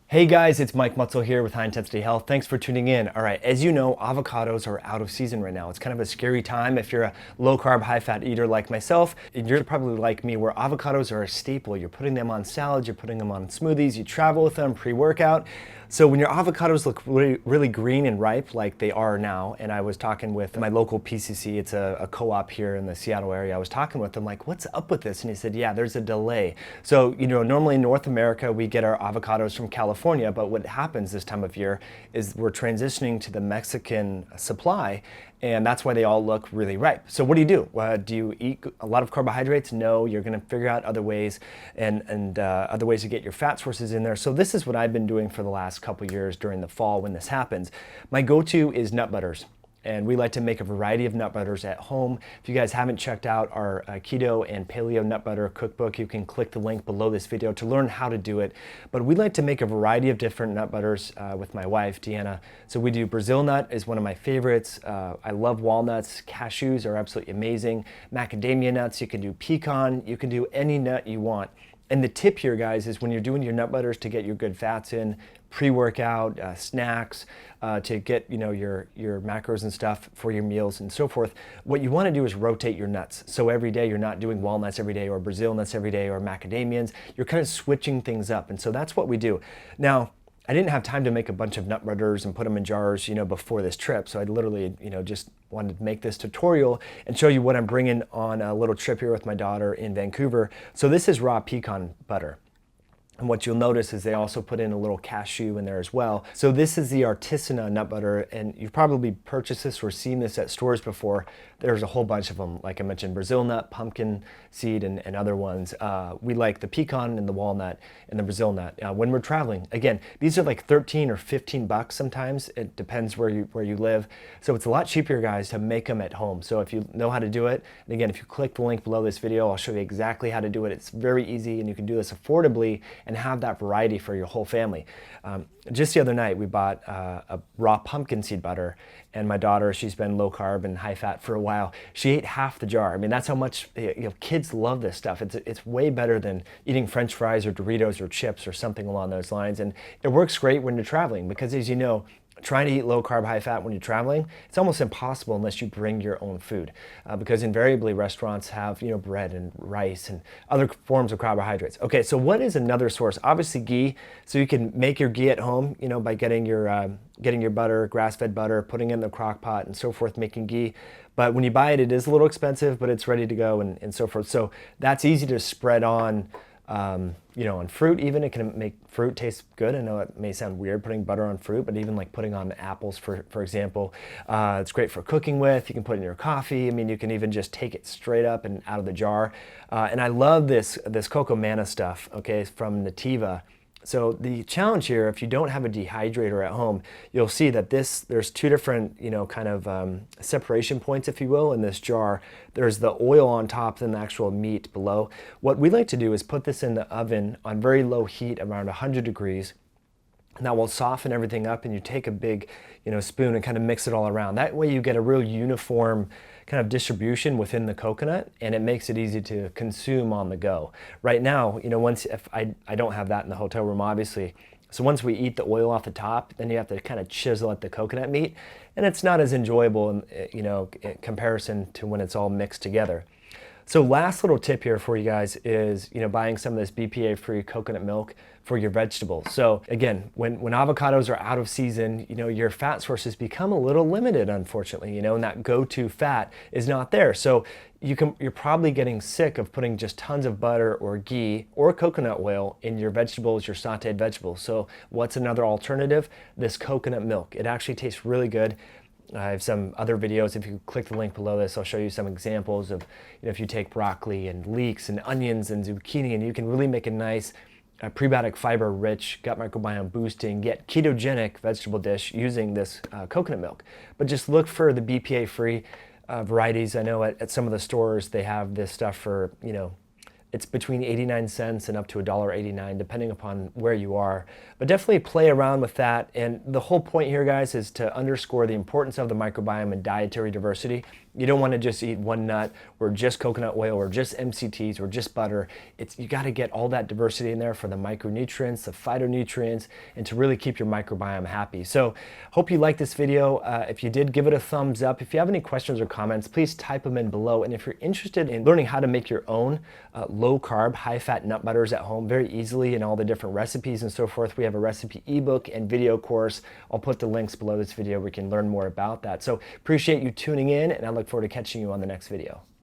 Hey guys, it's Mike Mutzel here with High Intensity Health. Thanks for tuning in. All right, as you know, avocados are out of season right now. It's kind of a scary time if you're a low carb, high fat eater like myself. You're probably like me where avocados are a staple. You're putting them on salads, you're putting them on smoothies, you travel with them pre-workout. So when your avocados look really green and ripe like they are now, and I was talking with my local PCC, it's a co-op here in the Seattle area, I was talking with him like, what's up with this? And he said, yeah, there's a delay. So, normally in North America, we get our avocados from California, but what happens this time of year is we're transitioning to the Mexican supply, and that's why they all look really ripe. So what do? Do you eat a lot of carbohydrates? No, you're gonna figure out other ways and other ways to get your fat sources in there. So this is what I've been doing for the last couple years during the fall when this happens. My go-to is nut butters. And we like to make a variety of nut butters at home. If you guys haven't checked out our keto and paleo nut butter cookbook, you can click the link below this video to learn how to do it. But we like to make a variety of different nut butters with my wife, Deanna. So we do Brazil nut is one of my favorites. I love walnuts. Cashews are absolutely amazing. Macadamia nuts, you can do pecan, you can do any nut you want. And the tip here, guys, is when you're doing your nut butters to get your good fats in, pre-workout, snacks, to get your macros and stuff for your meals and so forth, what you want to do is rotate your nuts. So every day you're not doing walnuts every day or Brazil nuts every day or macadamians. You're kind of switching things up. And so that's what we do. Now, I didn't have time to make a bunch of nut butters and put them in jars, before this trip. So I literally, just wanted to make this tutorial and show you what I'm bringing on a little trip here with my daughter in Vancouver. So this is raw pecan butter. And what you'll notice is they also put in a little cashew in there as well. So this is the Artisanal nut butter, and you've probably purchased this or seen this at stores before. There's a whole bunch of them, like I mentioned, Brazil nut, pumpkin seed, and other ones. We like the pecan and the walnut and the Brazil nut. When we're traveling, again, these are like 13 or 15 bucks sometimes. It depends where you live. So it's a lot cheaper, guys, to make them at home. So if you know how to do it, and again, if you click the link below this video, I'll show you exactly how to do it. It's very easy, and you can do this affordably and have that variety for your whole family. Just the other night, we bought a raw pumpkin seed butter, and my daughter, she's been low carb and high fat for a while. She ate half the jar. I mean, that's how much, kids love this stuff. It's way better than eating French fries or Doritos or chips or something along those lines. And it works great when you're traveling because, as you know, trying to eat low carb, high fat when you're traveling, it's almost impossible unless you bring your own food because invariably restaurants have, bread and rice and other forms of carbohydrates. Okay, so what is another source? Obviously ghee. So you can make your ghee at home, by getting your butter, grass-fed butter, putting it in the crock pot and so forth, making ghee. But when you buy it, it is a little expensive, but it's ready to go and so forth. So that's easy to spread on on fruit even. It can make fruit taste good. I know it may sound weird putting butter on fruit, but even like putting on apples, for example, it's great for cooking with. You can put it in your coffee. I mean, you can even just take it straight up and out of the jar. And I love this cocoa manna stuff, okay, from Nativa. So the challenge here, if you don't have a dehydrator at home, you'll see that there's two different, separation points, if you will, in this jar. There's the oil on top and the actual meat below. What we like to do is put this in the oven on very low heat, around 100 degrees. And that will soften everything up, and you take a big, spoon and kind of mix it all around. That way you get a real uniform kind of distribution within the coconut, and it makes it easy to consume on the go. Right now, if I don't have that in the hotel room, obviously. So once we eat the oil off the top, then you have to kind of chisel at the coconut meat, and it's not as enjoyable, in comparison to when it's all mixed together. So last little tip here for you guys is, buying some of this BPA-free coconut milk for your vegetables. So again, when avocados are out of season, your fat sources become a little limited, unfortunately, and that go-to fat is not there. So you're probably getting sick of putting just tons of butter or ghee or coconut oil in your vegetables, your sauteed vegetables. So what's another alternative? This coconut milk. It actually tastes really good. I have some other videos. If you click the link below this, I'll show you some examples of, if you take broccoli and leeks and onions and zucchini, and you can really make a nice prebiotic fiber rich, gut microbiome boosting, yet ketogenic vegetable dish using this coconut milk. But just look for the BPA free varieties. I know at some of the stores they have this stuff for, it's between 89 cents and up to $1.89, depending upon where you are. But definitely play around with that. And the whole point here, guys, is to underscore the importance of the microbiome and dietary diversity. You don't want to just eat one nut or just coconut oil or just MCTs or just butter. You got to get all that diversity in there for the micronutrients, the phytonutrients, and to really keep your microbiome happy. So hope you liked this video. If you did, give it a thumbs up. If you have any questions or comments, please type them in below. And if you're interested in learning how to make your own low carb, high fat nut butters at home very easily and all the different recipes and so forth, we have a recipe ebook and video course. I'll put the links below this video where you can learn more about that. So appreciate you tuning in, and I look forward to catching you on the next video.